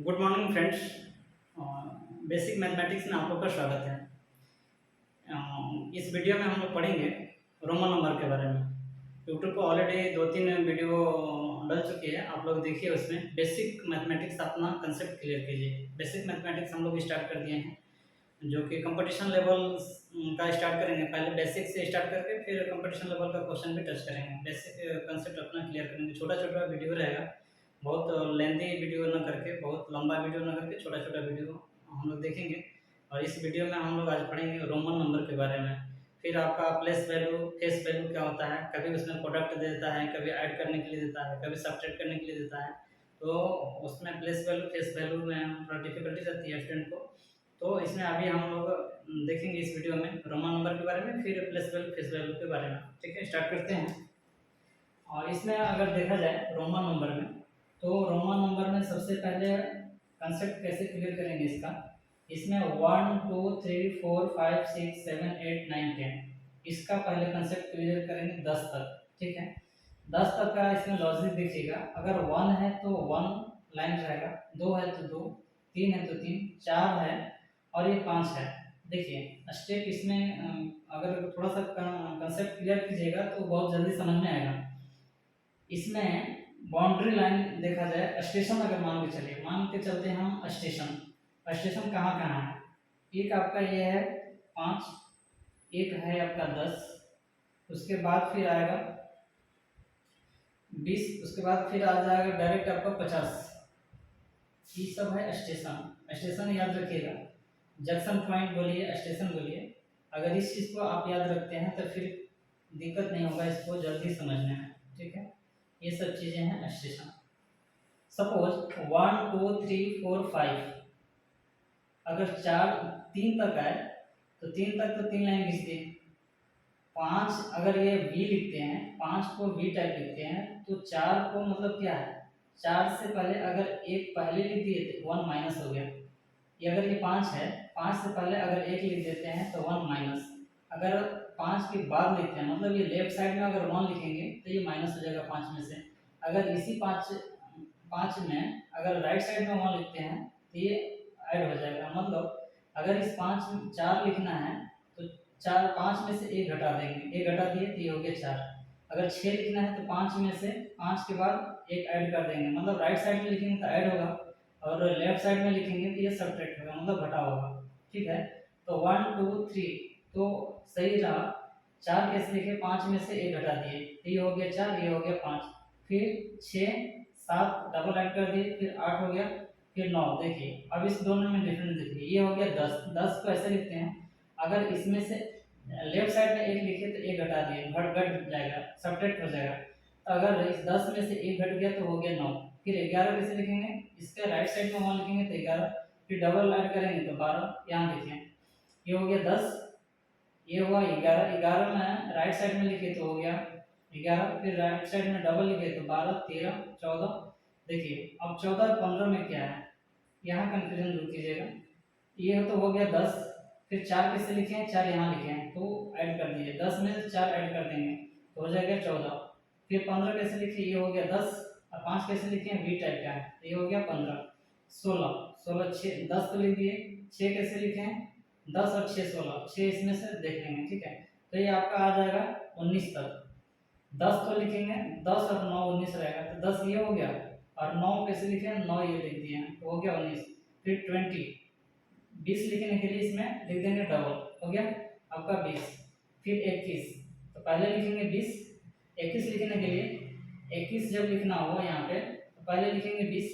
Good morning friends. Basic mathematics में आप लोग का स्वागत है। इस वीडियो में हम लोग पढ़ेंगे रोमन नंबर के बारे में। यूट्यूब पर ऑलरेडी 2-3 वीडियो डल चुकी है, आप लोग देखिए। उसमें बेसिक मैथमेटिक्स अपना कंसेप्ट क्लियर कीजिए। बेसिक मैथमेटिक्स हम लोग स्टार्ट कर दिए हैं, जो कि कंपटीशन लेवल का स्टार्ट करेंगे। पहले बेसिक से स्टार्ट करके फिर कंपटीशन लेवल का क्वेश्चन भी टच करेंगे। बेसिक कंसेप्ट अपना क्लियर करेंगे। छोटा छोटा वीडियो रहेगा, बहुत लेंथी वीडियो ना करके, बहुत लंबा वीडियो ना करके, छोटा छोटा वीडियो हम लोग देखेंगे। और इस वीडियो में हम लोग आज पढ़ेंगे रोमन नंबर के बारे में। फिर आपका प्लेस वैल्यू, फेस वैल्यू क्या होता है, कभी उसमें प्रोडक्ट देता है, कभी ऐड करने के लिए देता है, कभी सब्ट्रैक्ट करने के लिए देता है। तो उसमें प्लेस वैल्यू, फेस वैल्यू में थोड़ा डिफिकल्टी रहती है स्टूडेंट को। तो इसमें अभी हम लोग देखेंगे इस वीडियो में रोमन नंबर के बारे में, फिर प्लेस वैल्यू, फेस वैल्यू के बारे में। ठीक है, स्टार्ट करते हैं। और इसमें अगर देखा जाए रोमन नंबर में, तो रोमन नंबर में सबसे पहले कंसेप्ट कैसे क्लियर करेंगे इसका। इसमें 1 2 3 4 5 6 7 8 9 10, इसका पहले कंसेप्ट क्लियर करेंगे 10 तक। ठीक है, 10 तक का इसमें लॉजिक देखिएगा। अगर 1 है तो 1 लाइन रहेगा, 2 है तो 2, 3 है तो 3, 4 है और ये 5 है। देखिए स्टेप इसमें अगर थोड़ा सा कंसेप्ट क्लियर कीजिएगा तो बहुत जल्दी समझ में आएगा। इसमें बाउंड्री लाइन देखा जाए, स्टेशन अगर मान के चलिए, मान के चलते हैं हम स्टेशन। स्टेशन कहाँ कहाँ है? एक आपका ये है 5, एक है आपका 10, उसके बाद फिर आएगा 20, उसके बाद फिर आ जाएगा डायरेक्ट आपका 50। ये सब है स्टेशन। स्टेशन याद रखिएगा, जंक्शन पॉइंट बोलिए, स्टेशन बोलिए। अगर इस चीज़ को आप याद रखते हैं तो फिर दिक्कत नहीं होगा इसको जल्दी समझने में। ठीक है, ये सब चीज़ें हैं स्टेशन। सपोज 1 2 3 4 5, अगर 3 तक आए तो 3 तक तो 3 लाइन खींच दिए। 5 अगर ये वी लिखते हैं, 5 को वी टाइप लिखते हैं, तो 4 को मतलब क्या है, 4 से पहले अगर एक पहले लिख दिए तो 1 माइनस हो गया। ये अगर ये 5 है, 5 से पहले अगर एक लिख देते हैं तो 1 माइनस। अगर 5 के बाद लिखते हैं, मतलब ये लेफ्ट साइड में अगर 1 लिखेंगे तो ये माइनस हो जाएगा 5 में से। अगर इसी 5 में अगर राइट साइड में 1 लिखते हैं तो ये ऐड हो जाएगा। मतलब अगर इस 4 लिखना है तो 5 में से एक घटा देंगे, एक घटा दिए तो ये हो गया 4। अगर 6 लिखना है तो 5 में से 5 के बाद एक ऐड कर देंगे, मतलब राइट साइड में लिखेंगे तो ऐड होगा और लेफ्ट साइड में लिखेंगे तो ये सब्ट्रैक्ट होगा, मतलब घटा होगा। ठीक है, तो 1 2 3 तो सही रहा। 4 कैसे लिखे, 5 में से एक घटा दिए तो ये हो गया 4, ये हो गया 5। फिर 6 7 डबल ऐड कर दिए, फिर 8 हो गया, फिर 9। देखिए अब इस दोनों में डिफरेंस देखिए, ये हो गया 10। 10 को ऐसे लिखते हैं, अगर इसमें से लेफ्ट साइड में एक लिखे तो एक घटा दिए, घट जाएगा, सब्ट्रैक्ट हो जाएगा। तो अगर इस 10 में से एक घट गया तो हो गया 9। फिर 11 कैसे लिखेंगे, इसके राइट साइड में 1 लिखेंगे तो 11, फिर डबल ऐड करेंगे तो 12। यहाँ देखिए ये हो गया 10, ये हुआ 11। 11 में राइट साइड में लिखे तो हो गया 11, फिर राइट साइड में डबल लिखे तो 12 13 14। देखिए अब 14 और 15 में क्या है, यहाँ कंफ्यूजन दूर कीजिएगा। ये तो हो गया 10, फिर 4 कैसे लिखे हैं, 4 यहाँ लिखे हैं तो ऐड कर दीजिए, 10 में से 4 ऐड कर देंगे तो हो जाएगा 14। फिर 15 कैसे लिखे, ये हो गया 10 और 5 कैसे लिखे हैं, वी टाइप का है तो ये हो गया 15। 16 16 6 10 तो लिख दिए, 6 कैसे लिखे हैं, 10 और 6 16, 6 इसमें से देख लेंगे। ठीक है, तो ये आपका आ जाएगा 19 तक। 10 तो लिखेंगे, 10 और 9 19 रहेगा, तो 10 ये हो गया और 9 कैसे लिखे हैं, 9 ये लिख दिए हैं तो हो गया 19। फिर 20 लिखने के लिए इसमें लिख देंगे डबल, हो गया आपका 20। फिर 21, तो पहले लिखेंगे 20। 21 लिखने के लिए, 21 जब लिखना हो यहाँ पे तो पहले लिखेंगे 20।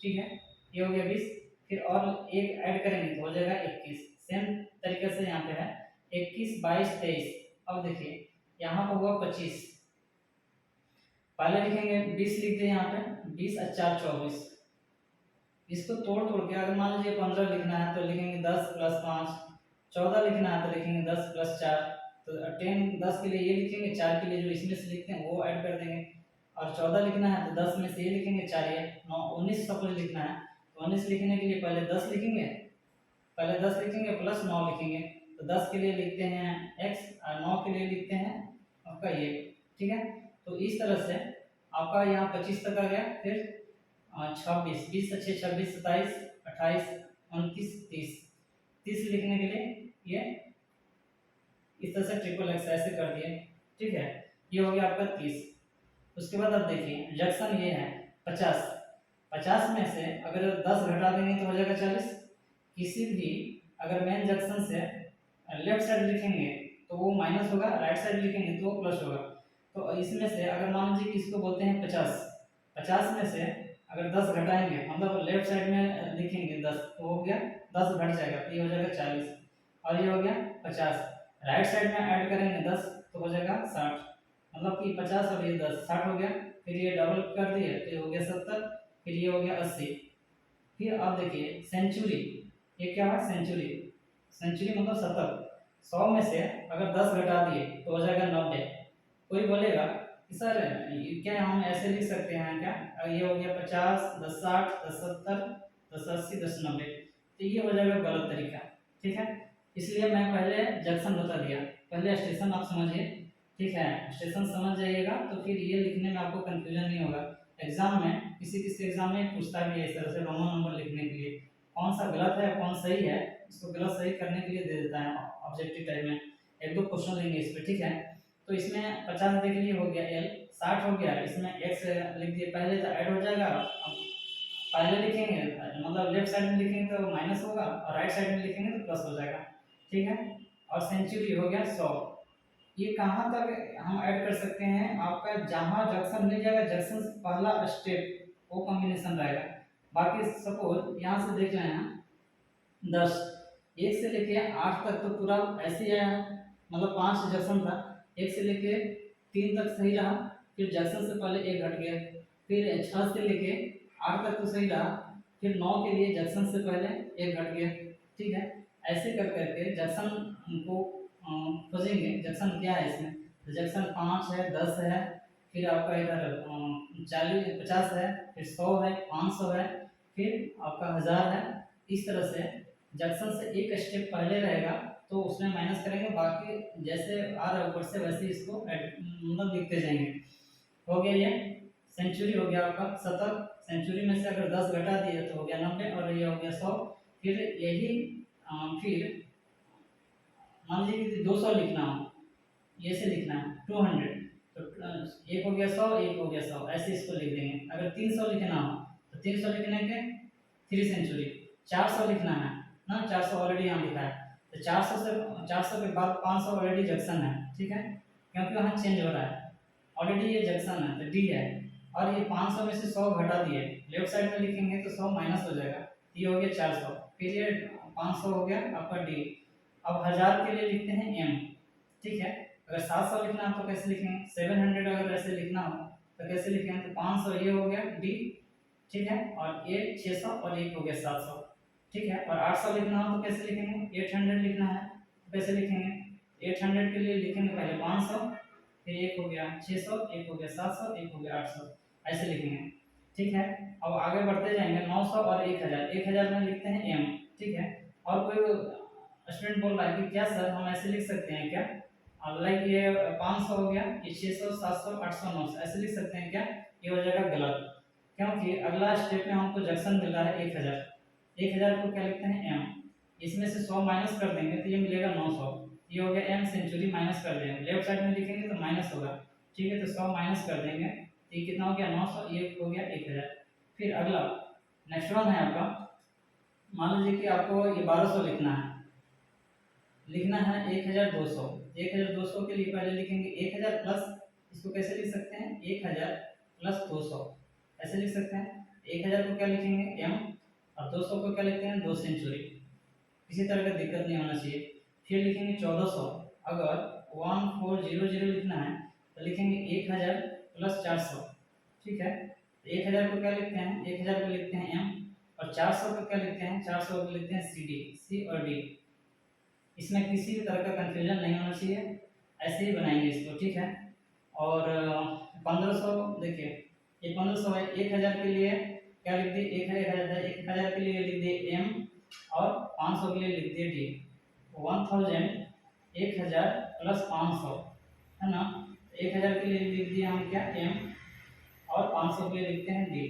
ठीक है, ये हो गया 20, फिर और एक ऐड करेंगे तो हो जाएगा 21। सेम तरीके से यहाँ पे है 21 22 23। अब देखिए यहाँ पर हुआ 25, पहले लिखेंगे 20 लिख दे यहाँ पे, 20 और 4 24। इसको तोड़ तोड़ के अगर मान लीजिए 15 लिखना है तो लिखेंगे 10 प्लस 5, 14 लिखना है तो लिखेंगे 10 प्लस 4। तो 10 के लिए ये लिखेंगे, 4 के लिए जो इसमें से लिखते हैं वो ऐड कर देंगे, और 14 लिखना है तो 10 में से ये लिखेंगे 4, ये 9 19 सपोज लिखना है तो 19 लिखने के लिए पहले 10 लिखेंगे, पहले 10 लिखेंगे प्लस 9 लिखेंगे, तो 10 के लिए लिखते हैं x और 9 के लिए लिखते हैं आपका ये। ठीक है, तो इस तरह से आपका यहाँ 25 तक आ गया। फिर 26, 20 अच्छे 26, 27, 28, 29, 30। 30 लिखने के लिए ये इस तरह से ट्रिपल एक्स ऐसे कर दिए, ठीक है। ये हो गया आपका 30। उसके बाद अब देखिए जंक्शन ये है 50। 50 में से अगर 10 घटा देंगे तो हो जाएगा 40। किसी भी अगर मेन जंक्शन से लेफ्ट साइड लिखेंगे तो वो माइनस होगा, राइट साइड लिखेंगे तो वो प्लस होगा। तो इसमें से अगर मान लीजिए कि इसको बोलते हैं 50, 50 में से अगर 10 घटाएंगे, मतलब लेफ्ट साइड में लिखेंगे 10 तो हो गया 10 घट जाएगा तो ये हो जाएगा 40, और ये हो गया 50। राइट साइड में ऐड करेंगे 10 तो हो जाएगा 60, मतलब कि 50 और ये 10 60 हो गया। फिर ये डबल कर दिए तो ये हो गया 70, फिर ये हो गया 80। फिर अब देखिए सेंचुरी, ये क्या है सेंचुरी, सेंचुरी मतलब शतक। 100 में से अगर 10 घटा दिए तो हो जाएगा 90। कोई बोलेगा कि सर क्या हम ऐसे लिख सकते हैं क्या, ये हो गया 50, 10 60, 10 70, 10 80, 10 90, तो ये हो जाएगा गलत तरीका, ठीक है। इसलिए मैं पहले जंक्शन बता दिया, पहले स्टेशन आप समझिए, ठीक है। स्टेशन समझ जाइएगा तो फिर ये लिखने में आपको कंफ्यूजन नहीं होगा। एग्जाम में किसी किसी एग्जाम में पूछता भी है इस तरह से रोमन नंबर लिखने के लिए, कौन सा गलत है कौन सही है, इसको गलत सही करने के लिए दे देता है ऑब्जेक्टिव टाइप में। एक दो क्वेश्चन लेंगे इस पर, ठीक है। तो इसमें 50 देख लिए हो गया एल, 60 हो गया, इसमें एक्स लिख दिए पहले तो ऐड हो जाएगा। अब पहले लिखेंगे मतलब लेफ्ट साइड में लिखेंगे तो माइनस होगा, और राइट साइड में लिखेंगे तो प्लस हो जाएगा, ठीक है। और सेंचुरी हो गया 100। ये कहाँ तक हम ऐड कर सकते हैं, आपका जहाँ जंक्शन मिल जाएगा, जंक्शन से पहला स्टेप वो कॉम्बिनेशन रहेगा। बाकी सपोज यहाँ से देख रहे हैं 10, 1 से लेके 8 तक तो पूरा ऐसे ही आया, मतलब 5 जंक्शन था, 1 से लेके 3 तक सही रहा, फिर जंक्शन से पहले 1 घट गया, फिर 6 से लेके 8 तक तो सही रहा, फिर 9 के लिए जंक्शन से पहले 1 घट गया, ठीक है। ऐसे कर करके जंक्शन को खोजेंगे, जंक्शन क्या है इसमें, तो जंक्शन 5 है, 10 है, फिर आपका इधर 40 50 है, फिर 100 है, 500 है, फिर आपका 1000 है। इस तरह से जंक्शन से एक स्टेप पहले रहेगा तो उसमें माइनस करेंगे, बाकी जैसे आ रहा है ऊपर से वैसे इसको मतलब लिखते जाएंगे। हो गया ये सेंचुरी, हो गया आपका शतक। सेंचुरी में से अगर 10 घटा दिए तो हो गया 90, और ये हो गया 100। फिर यही फिर मान लीजिए कि 200 लिखना हो, ये से लिखना है 200, तो एक हो गया 100, एक हो गया 100, ऐसे इसको लिख देंगे। अगर 300 लिखना हो तो 300 लिखने के 3 सेंचुरी। 400 लिखना है ना, 400 ऑलरेडी यहाँ लिखा है, तो 400 के बाद 500 ऑलरेडी जंक्शन है, ठीक है, क्योंकि वहाँ चेंज हो रहा है, ऑलरेडी ये जंक्शन है तो डी है। और ये 500 में से 100 घटा दिए, लेफ्ट साइड में लिखेंगे तो 100 माइनस हो जाएगा, ये हो गया 400, फिर ये 500 हो गया आपका डी। अब 1000 के लिए लिखते हैं एम, ठीक है। अगर 700 लिखना हो तो कैसे लिखेंगे, 700 अगर ऐसे लिखना हो तो कैसे लिखेंगे, तो 500 ये हो गया डी, ठीक है, और ये 600 और एक हो गया 700, ठीक है। और 800 लिखना हो तो कैसे लिखेंगे, 800 लिखना है तो कैसे लिखेंगे, 800 के लिए लिखेंगे पहले 500, फिर एक हो गया 600, एक हो गया 700, एक हो गया 800, ऐसे लिखेंगे, ठीक है। अब आगे बढ़ते जाएंगे 900 और 1000, 1000 में लिखते हैं एम, ठीक है। और कोई स्टूडेंट बोल रहा है कि क्या सर हम ऐसे लिख सकते हैं क्या, लाइक ये 500 हो गया, ये 600, 700, 800, 900 ऐसे लिख सकते हैं क्या, ये हो जाएगा गलत, क्योंकि अगला स्टेप में हमको जंक्शन मिल रहा है 1000। 1000 को क्या लिखते हैं एम, इसमें से 100 माइनस कर देंगे तो ये मिलेगा 900, ये हो गया एम सेंचुरी, माइनस कर देंगे, लेफ्ट साइड में लिखेंगे तो माइनस होगा, ठीक है, तो 100 माइनस कर देंगे तो ये कितना हो गया 900, ये हो गया 1000। फिर अगला नेक्स्ट वन है आपका, मान लीजिए कि आपको ये 1200 लिखना है, लिखना है 1200। 1200 के लिए पहले लिखेंगे 1000 प्लस, इसको कैसे लिख सकते हैं 1000 प्लस 200, ऐसे लिख सकते हैं। 1000 को क्या लिखेंगे एम, और 200 को क्या लिखते हैं 2 सेंचुरी, किसी तरह का दिक्कत नहीं होना चाहिए। फिर लिखेंगे 1400, अगर 1400 लिखना है तो लिखेंगे 1000 प्लस 400, ठीक है। 1000 को क्या लिखते हैं, 1000 को लिखते हैं एम, और 400 को क्या लिखते हैं, 400 को लिखते हैं सी डी, सी और डी। इसमें किसी भी तरह का कंफ्यूजन नहीं होना चाहिए, ऐसे ही बनाएंगे इसको, ठीक है। और 1500 देखिए, ये 1500 है, 1000 के लिए क्या लिख दिए, 1000 के लिए लिख दिए एम, और 500 के लिए लिख दिए डी। 1000 1000 प्लस 500 है ना, 1000 के लिए लिख दिए हम क्या एम, और 500 के लिए लिखते हैं डी।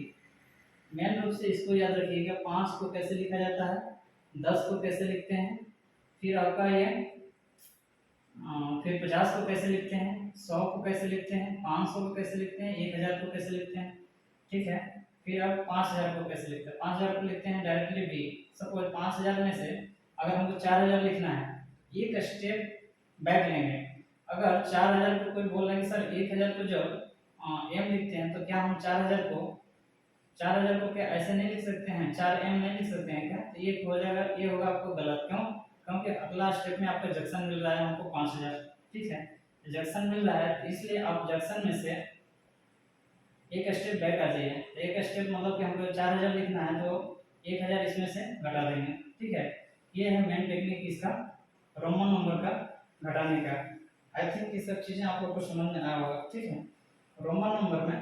मेन रूप से इसको याद रखिएगा, 5 को कैसे लिखा जाता है, 10 को कैसे लिखते हैं, फिर आपका ये फिर 50 को कैसे लिखते हैं, 100 को कैसे लिखते हैं, 500 को कैसे लिखते हैं, 1000 को कैसे लिखते हैं, ठीक है। फिर अब 5000 को कैसे लिखते हैं, 5000 को लिखते हैं डायरेक्टली बी। सपोज 5000 में से अगर हमको 4000 लिखना है, एक स्टेप बैक लेंगे। अगर 4000 को कोई बोल रहा है कि सर 1000 को जब एम लिखते हैं तो क्या हम 4000 को क्या ऐसे नहीं लिख सकते हैं, 4 एम नहीं लिख सकते हैं क्या? तो ये हो जाएगा, ये होगा आपको गलत। क्यों? क्योंकि अगला स्टेप में आपको जंक्शन मिल रहा है हमको 5000, ठीक है। जंक्शन मिल रहा है इसलिए आप जंक्शन में से एक स्टेप बैक आ जाइए। एक स्टेप मतलब कि हमको 4000 लिखना है तो 1000 इसमें से घटा देंगे, ठीक है। ये है मेन टेक्निक इसका रोमन नंबर का घटाने का। आई थिंक ये सब चीज़ें आप लोग को समझ में आया होगा, ठीक है। रोमन नंबर में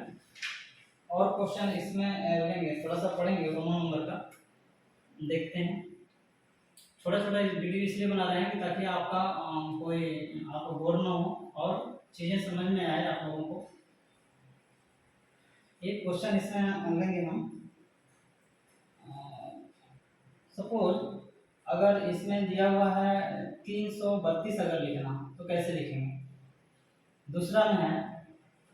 और क्वेश्चन इसमें लेंगे, थोड़ा सा पढ़ेंगे रोमन नंबर का, देखते हैं। छोटा छोटा वीडियो इसलिए बना रहे हैं कि ताकि आपका कोई आपको बोर ना हो और चीज़ें समझ में आए आप लोगों को। एक क्वेश्चन इसमें लेंगे हम। सपोज अगर इसमें दिया हुआ है 332 अगर लिखना तो कैसे लिखेंगे। दूसरा में है,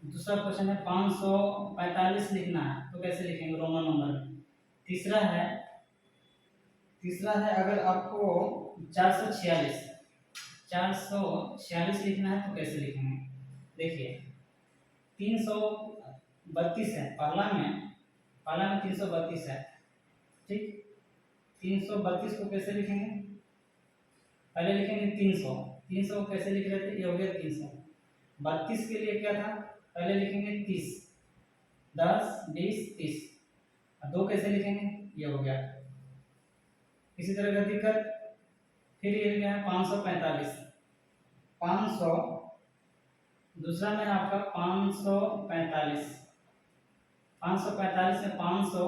दूसरा क्वेश्चन है 545 लिखना है तो कैसे लिखेंगे रोमन नंबर में। तीसरा है अगर आपको 446 लिखना है तो कैसे लिखेंगे। देखिए 332 है, पहला में 332 है, ठीक। 332 को कैसे लिखेंगे, पहले लिखेंगे 300 को कैसे लिख रहे थे, ये हो गया 300। 32 के लिए क्या था, पहले लिखेंगे 30, 10 20 30, 2 कैसे लिखेंगे, ये हो गया। किसी तरह का दिक्कत, फिर ये क्या है 545, 500 दूसरा में आपका 545 में 500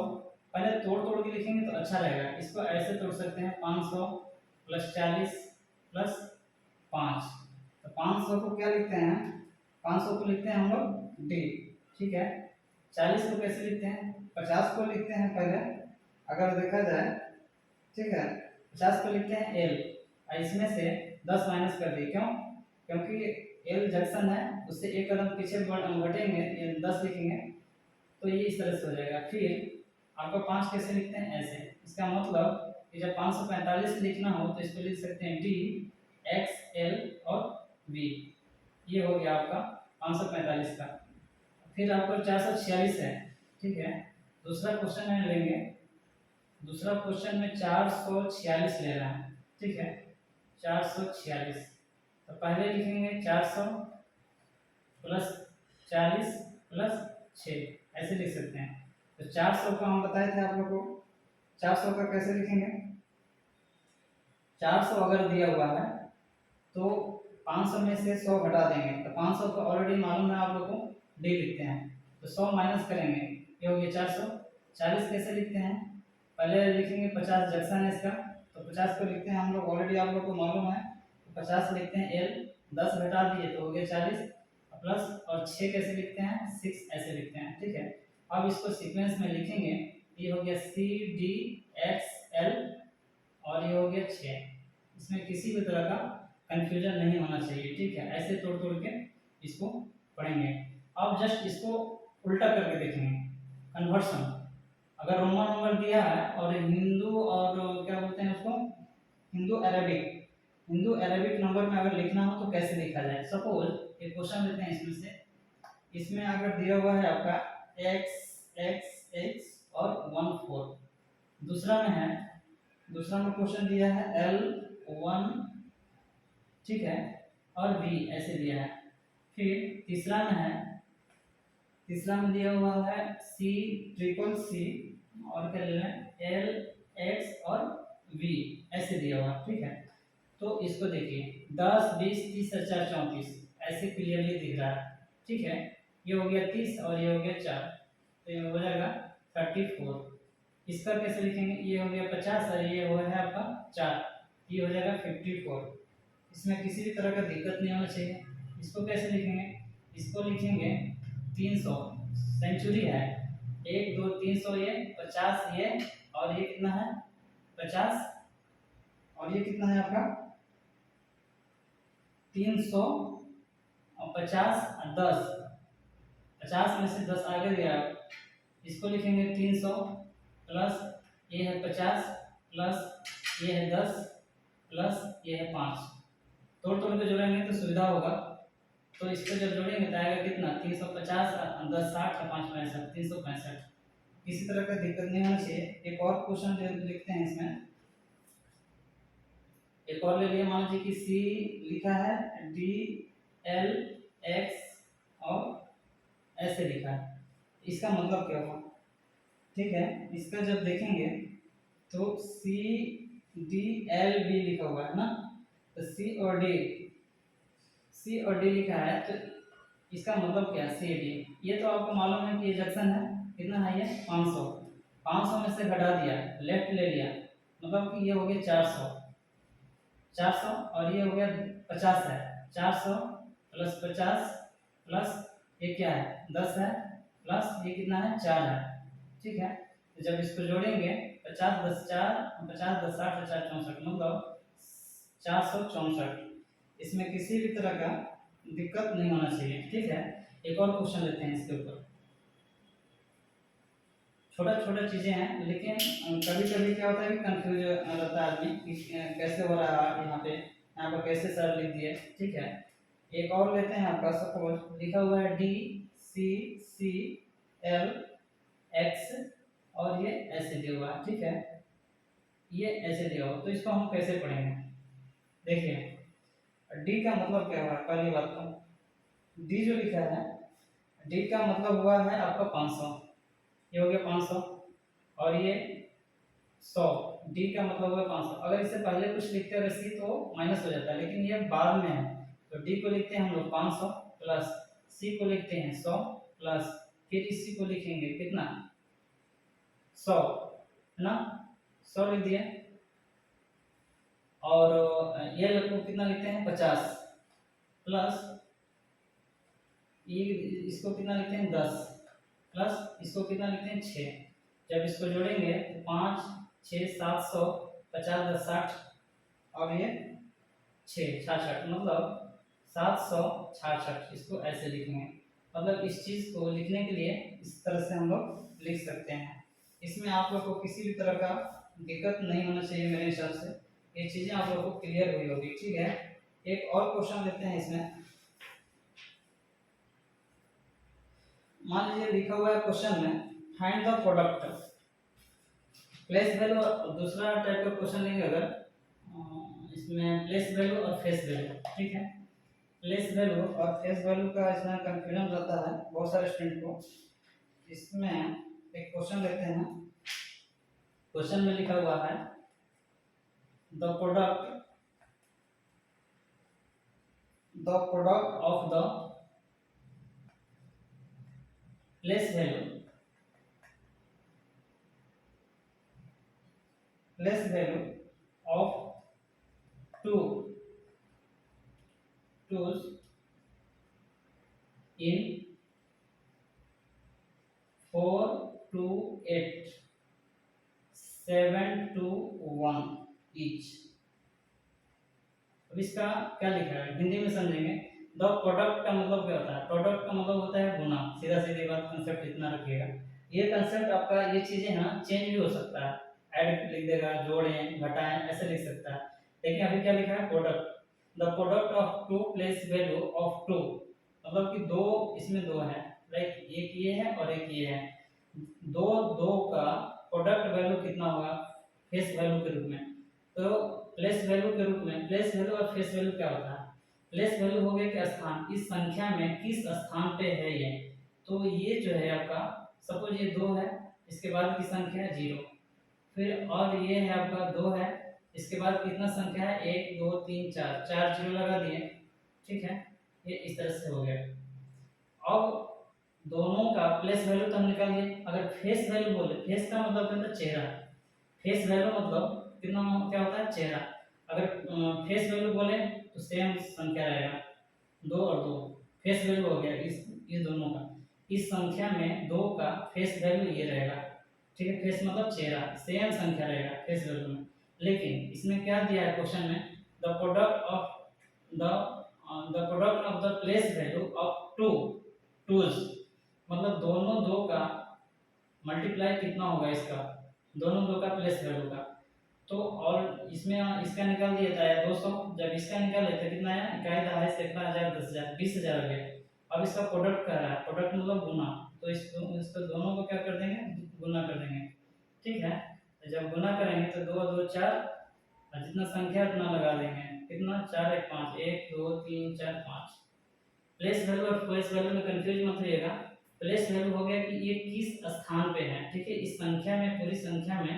पहले तोड़ तोड़ के लिखेंगे तो अच्छा रहेगा। इसको ऐसे तोड़ सकते हैं 500 प्लस 40 प्लस 5। तो 500 को क्या लिखते हैं, 500 को लिखते हैं हम लोग डी, ठीक है। 40 को कैसे लिखते हैं, 50 को लिखते हैं पहले अगर देखा जाए, ठीक है। 50 को लिखते हैं एल, और इसमें से 10 माइनस कर दिए, क्यों? क्योंकि एल जंक्शन है, उससे एक कदम पीछे घटेंगे, 10 लिखेंगे तो ये इस तरह से हो जाएगा। फिर आपको 5 कैसे लिखते हैं, ऐसे। इसका मतलब कि जब 545 लिखना हो तो इसको लिख सकते हैं डी एक्स एल और वी, ये हो गया आपका 545 का। फिर आपको 446 है, ठीक है। दूसरा क्वेश्चन में लेंगे, दूसरा क्वेश्चन में 446 ले रहा है, ठीक है। 446 तो पहले लिखेंगे 400 प्लस 40 प्लस 6, ऐसे लिख सकते हैं। तो 400 का हम बताए थे आप लोग को, 400 का कैसे लिखेंगे। 400 अगर दिया हुआ है तो 500 में से 100 घटा देंगे, तो 500 को ऑलरेडी मालूम है आप लोग को, डी लिखते हैं। तो 100 माइनस करेंगे, ये हो गया 400। 40 कैसे लिखते हैं, पहले लिखेंगे 50 जंक्शन है इसका, तो 50 को लिखते हैं हम लोग, ऑलरेडी आप लोग को मालूम है, तो 50 लिखते हैं एल, 10 घटा दिए तो हो गया 40 प्लस, और 6 कैसे लिखते हैं, 6 ऐसे लिखते हैं, ठीक है। अब इसको सीक्वेंस में लिखेंगे, ये हो गया सी डी एक्स एल और ये हो गया 6। इसमें किसी भी तरह का कंफ्यूजन नहीं होना चाहिए, ठीक है। ऐसे तोड़ तोड़ के इसको पढ़ेंगे। अब जस्ट इसको उल्टा करके देखेंगे, कन्वर्सन। अगर रोमन नंबर दिया है और हिंदू और क्या बोलते हैं उसको, हिंदू अरेबिक नंबर में अगर लिखना हो तो कैसे लिखा जाए। सपोज एक क्वेश्चन लेते हैं इसमें से, इसमें अगर दिया हुआ है आपका x x x और 1 4, दूसरा में क्वेश्चन दिया है l 1, ठीक है, और v ऐसे दिया है। फिर तीसरा में दिया हुआ है c ट्रिपल c और क्या लेना है l x और v ऐसे दिया हुआ, ठीक है। तो इसको देखिए 10 20 30 और 4 34 ऐसे क्लियरली दिख रहा है, ठीक है। ये हो गया 30 और ये हो गया 4, तो ये हो जाएगा 34। इसका कैसे लिखेंगे, ये हो गया 50 और ये हो है आपका 4, ये हो जाएगा 54। इसमें किसी भी तरह का दिक्कत नहीं होना चाहिए। इसको कैसे लिखेंगे, इसको लिखेंगे 300, सेंचुरी है 1 2 300 ये 50 ये, और ये कितना है 50, और ये कितना है आपका 350 और 10, 50 में से 10 आगे गया, इसको लिखेंगे 300 प्लस ये है 50 प्लस ये है 10 प्लस ये है 5। तोड़ तोड़ के जोड़ेंगे तो सुविधा होगा, तो इसको जब जोड़ेंगे तो आएगा कितना 350 और 10 60 और 5 65 365। किसी तरह का दिक्कत नहीं होना चाहिए। एक और क्वेश्चन लिखते हैं इसमें, एक और ले लिए, मान लीजिए कि सी लिखा है डी एल एक्स और ऐसे लिखा है, इसका मतलब क्या हुआ, ठीक है। इसका जब देखेंगे तो सी डी एल बी लिखा हुआ है ना, तो सी और डी लिखा है, तो इसका मतलब क्या है सी डी। ये तो आपको मालूम है कि ये जंक्शन है, कितना है ये 500 में से घटा दिया, लेफ्ट ले लिया, मतलब कि ये हो गया 400 और ये हो गया 50 है, 400 प्लस 50 प्लस ये क्या है 10 है, प्लस ये कितना है 4 है, ठीक है। तो जब इसको जोड़ेंगे 50 10 4 50 10 60 4 64, मतलब 464। इसमें किसी भी तरह का दिक्कत नहीं होना चाहिए, ठीक है। एक और क्वेश्चन लेते हैं इसके ऊपर, छोटा छोटा चीजें हैं, लेकिन कभी कभी क्या होता है कि कंफ्यूज रहता है आदमी कि कैसे हो रहा है यहाँ पर कैसे सर लिख दिए, ठीक है। एक और लेते हैं, आपका सपोज लिखा हुआ है D C C L X और ये ऐसे दिया हुआ है, ठीक है, ये ऐसे दिया हुआ, तो इसको हम कैसे पढ़ेंगे। देखिए डी का मतलब क्या हुआ, पहली बात तो डी जो लिखा है, डी का मतलब हुआ है आपका 500, ये हो गया 500 और ये 100, डी का मतलब हुआ 500। अगर इससे पहले कुछ लिखते हैं सी तो माइनस हो जाता है, लेकिन ये बाद में है, तो डी को लिखते हैं हम लोग 500 प्लस सी को लिखते हैं 100 प्लस फिर इसी को लिखेंगे कितना 100, है ना, 100 लिख दिया, और ये को कितना लिखते हैं 50 प्लस ये इसको कितना लिखते हैं 10 प्लस इसको कितना लिखते हैं 6। जब इसको जोड़ेंगे तो 5 6 700 50 10 60 और ये 6 66, मतलब 766, इसको ऐसे लिखेंगे। मतलब इस चीज़ को लिखने के लिए इस तरह से हम लोग लिख सकते हैं। इसमें आप लोग को किसी भी तरह का दिक्कत नहीं होना चाहिए, मेरे हिसाब से ये चीज़ें आप लोग को क्लियर हुई होगी, ठीक है। एक और क्वेश्चन लेते हैं इसमें, मान लीजिए लिखा हुआ है क्वेश्चन में find the product, place value, दूसरा टाइप का क्वेश्चन लेंगे अगर इसमें प्लेस वैल्यू और फेस वैल्यू, ठीक है। प्लेस वैल्यू और फेस वैल्यू का इसमें कंफ्यूजन रहता है बहुत सारे स्टूडेंट को। इसमें एक क्वेश्चन लेते हैं, क्वेश्चन में लिखा हुआ है the product of the place value of tools in 4 to 8 7 to 1 each। अब इसका क्या लिखा है हिंदी में समझेंगे। द प्रोडक्ट का मतलब क्या होता है, प्रोडक्ट का मतलब होता है गुना, सीधा सीधी बात, कंसेप्ट इतना रखिएगा। ये कंसेप्ट आपका, ये चीजें ना चेंज भी हो सकता है, ऐड लिख देगा, जोड़ें घटाएं ऐसे लिख सकता है, लेकिन अभी क्या लिखा है product, the product of two place value of two, मतलब कि दो, इसमें दो है, लाइक एक ये है और एक ये है, दो का प्रोडक्ट वैल्यू कितना होगा फेस वैल्यू के रूप में। तो प्लेस वैल्यू के रूप में, प्लेस वैल्यू और फेस वैल्यू क्या होता है, प्लेस वैल्यू हो गया कि स्थान, इस संख्या में किस स्थान पे है ये, तो ये जो है आपका सपोज ये 2 है, इसके बाद की संख्या है 0, फिर और ये है आपका 2 है, इसके बाद कितना संख्या है 1 2 3 4, 4 0 लगा दिए, ठीक है। ये इस तरह से हो गया। अब दोनों का प्लेस वैल्यू तो हम निकाल लिए। अगर फेस वैल्यू बोले, फेस का मतलब क्या होता है चेहरा, फेस वैल्यू मतलब कितना क्या होता है चेहरा। अगर फेस वैल्यू बोले तो सेम संख्या रहेगा 2 और 2, फेस वैल्यू हो गया इस दोनों का। इस संख्या में 2 का फेस वैल्यू ये रहेगा, ठीक है, फेस मतलब चेहरा, सेम संख्या रहेगा फेस वैल्यू में। लेकिन इसमें क्या दिया है क्वेश्चन में, the product of the place value of two twos, मतलब दोनों 2 का मल्टीप्लाई कितना होगा इसका, दोनों 2 का प्लेस वैल्यू का। तो और इसमें इसका निकाल दिया था 200, जब इसका निकाले तो कितना आया, इकाई दहाई सैकड़ा हजार 10,000 20,000 हो गया। अब इसका प्रोडक्ट कर रहा है, प्रोडक्ट मतलब गुना, तो इसको दोनों को क्या कर देंगे, गुना कर देंगे, ठीक है। तो जब गुना करेंगे तो 2 2 4, और जितना संख्या उतना लगा देंगे, कितना 4 1 5, 1 2 3 4 5। प्लेस वैल्यू और प्लेस वैल्यू में कंफ्यूज मत होइएगा। प्लेस वैल्यू हो गया कि ये किस स्थान पे है, ठीक है, इस संख्या में, पूरी संख्या में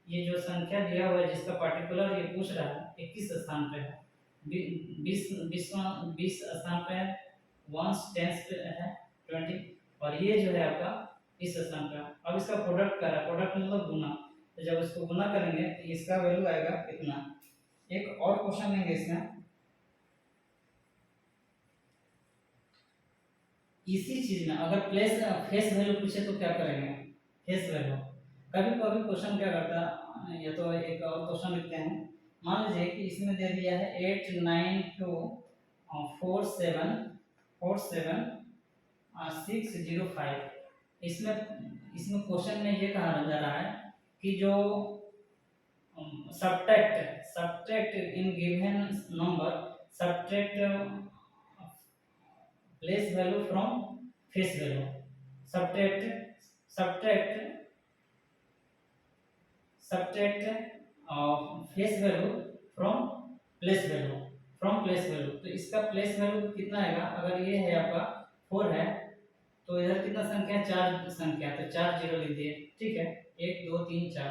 ये जो संख्या दिया हुआ है जिसका पार्टिकुलर ये पूछ रहा है, ये किस स्थान पे है, 20 स्थान पे है, वंस टेंस पे है 20, और ये जो है आपका इस स्थान पे। अब इसका प्रोडक्ट कर रहा है, प्रोडक्ट मतलब गुना, तो जब इसको गुना करेंगे तो इसका वैल्यू आएगा कितना। एक और क्वेश्चन लेंगे इसमें, इसी चीज में अगर फेस वैल्यू पूछे तो क्या करेंगे, फेस वैल्यू। कभी कभी क्वेश्चन क्या करता है, ये तो एक और क्वेश्चन लिखते हैं। मान लीजिए कि इसमें दे दिया है 8 9 2 4 7 4 7 6 0 5। इसमें इसमें क्वेश्चन में ये कहा जा रहा है कि जो subtract in given number, subtract place value from face value, subtract face value from place value। तो इसका place value कितना आएगा, अगर ये है आपका 4 है तो इधर कितना संख्या, 4 संख्या, तो 4 जीरो लिख दिए, ठीक है, 1 2 3 4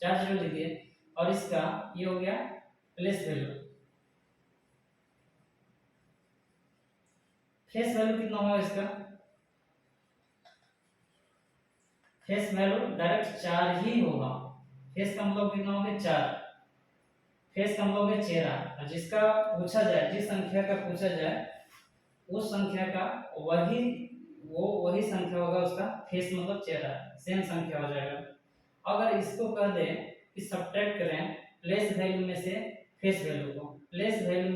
4 जीरो लिख दिए। और इसका ये हो गया प्लेस वैल्यू, फेस वैल्यू कितना होगा इसका, फेस वैल्यू डायरेक्ट 4 ही होगा। फेस का मतलब कितना हो गया 4, फेस का मतलब हो गया चेहरा, और जिसका पूछा जाए, जिस संख्या का पूछा जाए उस संख्या का वही संख्या होगा उसका फेस मतलब चेहरा, सेम संख्या हो जाएगा। अगर इसको कह दे कि सब्ट्रैक्ट करें प्लेस वैल्यू में से फेस वैल्यू को, प्लेस वैल्यू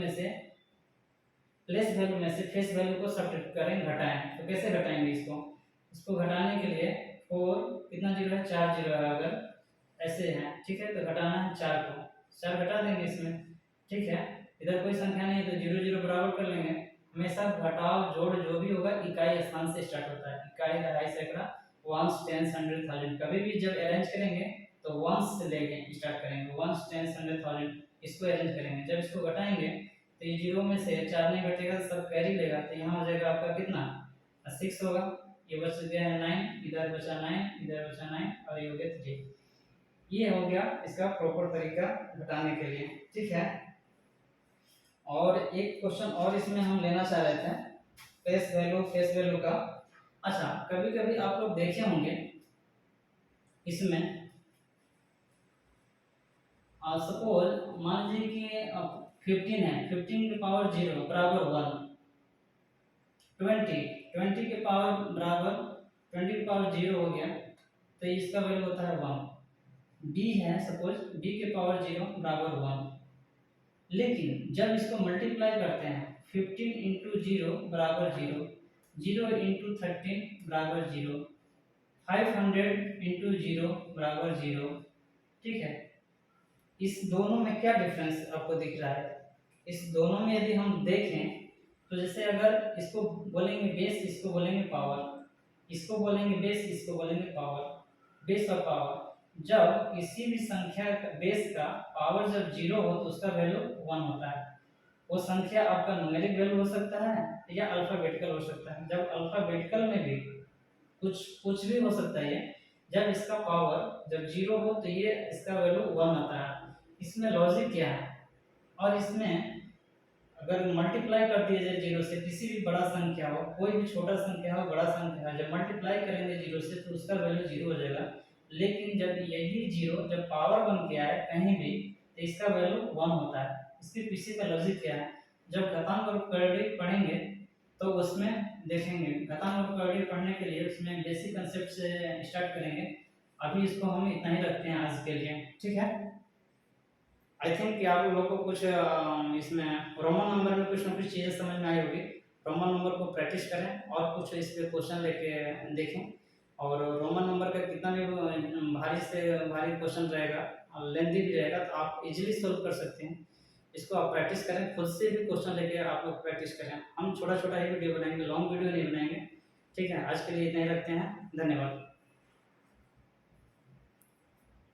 में से फेस वैल्यू को सब्ट्रैक्ट करें, घटाएं, तो कैसे घटाएंगे इसको घटाने के लिए 4 कितना जीरो है, 4 जीरो है, अगर ऐसे है, ठीक है, तो घटाना है 4 को, 4 घटा देंगे इसमें, ठीक है। इधर कोई संख्या नहीं है तो 0 0 बराबर कर लेंगे। हमेशा घटाव जोड़ जो भी होगा इकाई स्थान से स्टार्ट होता है, इकाई दहाई सैकड़ा वंस टेंस हंड्रेड थाउजेंड, कभी भी जब अरेंज करेंगे तो वंस से लेके स्टार्ट करेंगे, वंस टेंस हंड्रेड थाउजेंड, इसको अरेंज करेंगे। जब इसको घटाएंगे तो ये 0 में से 4 नहीं घटेगा तो सब कैरी लेगा, तो यहाँ हो जाएगा आपका कितना 6 होगा, ये बच गया है 9, इधर बचा 9, इधर बचा 9, और ये हो गया 3। ये हो गया इसका प्रॉपर तरीका घटाने के लिए, ठीक है। और एक क्वेश्चन और इसमें हम लेना चाह रहे थे, फेस वैल्यू का। अच्छा, कभी कभी आप लोग देखे होंगे इसमें, सपोज मान लीजिए कि 15 है, 15 के पावर 0 बराबर 1, 20 के पावर बराबर 20 के पावर 0 हो गया तो इसका वैल्यू होता है 1। b है, सपोज b के पावर 0 बराबर 1, लेकिन जब इसको मल्टीप्लाई करते हैं 15 इंटू 0 बराबर 0, 0 इंटू 13 बराबर 0, 500 इंटू 0 बराबर 0, ठीक है। इस दोनों में क्या डिफरेंस आपको दिख रहा है, इस दोनों में यदि हम देखें तो जैसे अगर इसको बोलेंगे बेस, इसको बोलेंगे पावर, इसको बोलेंगे बेस, इसको बोलेंगे पावर, बेस और पावर। जब किसी भी संख्या का बेस का पावर जब 0 हो तो उसका वैल्यू 1 होता है। वो संख्या आपका न्यूमेरिक वैल्यू हो सकता है या अल्फाबेटिकल हो सकता है। जब अल्फाबेटिकल में भी कुछ भी हो सकता है, जब इसका पावर जब 0 हो तो ये इसका वैल्यू 1 आता है। इसमें लॉजिक क्या है, और इसमें अगर मल्टीप्लाई कर दिया जाए 0 से, किसी भी बड़ा संख्या हो, कोई भी छोटा संख्या हो, बड़ा संख्या हो, जब मल्टीप्लाई करेंगे 0 से तो उसका वैल्यू 0 हो जाएगा। लेकिन जब यही 0 जब पावर बन के आए कहीं भी तो इसका वैल्यू 1 होता है। इसके पीछे का लॉजिक क्या है, जब घातांक और पढ़ेंगे तो उसमें देखेंगे। घातांक वर्ग पढ़ने के लिए उसमें बेसिक कंसेप्ट से स्टार्ट करेंगे। अभी इसको हम इतना ही रखते हैं आज के लिए, ठीक है। आई थिंक कि आप लोगों को कुछ इसमें रोमन नंबर में कुछ ना कुछ चीज़ें समझ में आई होगी। रोमन नंबर को प्रैक्टिस करें और कुछ इस पे क्वेश्चन लेके देखें। और रोमन नंबर का कितना भी भारी से भारी क्वेश्चन रहेगा और लेंथी भी रहेगा तो आप इजीली सोल्व कर सकते हैं। इसको आप प्रैक्टिस करें, खुद से भी क्वेश्चन लेके आप लोग प्रैक्टिस करें। हम छोटा छोटा ही वीडियो बनाएंगे, लॉन्ग वीडियो नहीं बनाएंगे, ठीक है। आज के लिए इतना ही रखते हैं, धन्यवाद।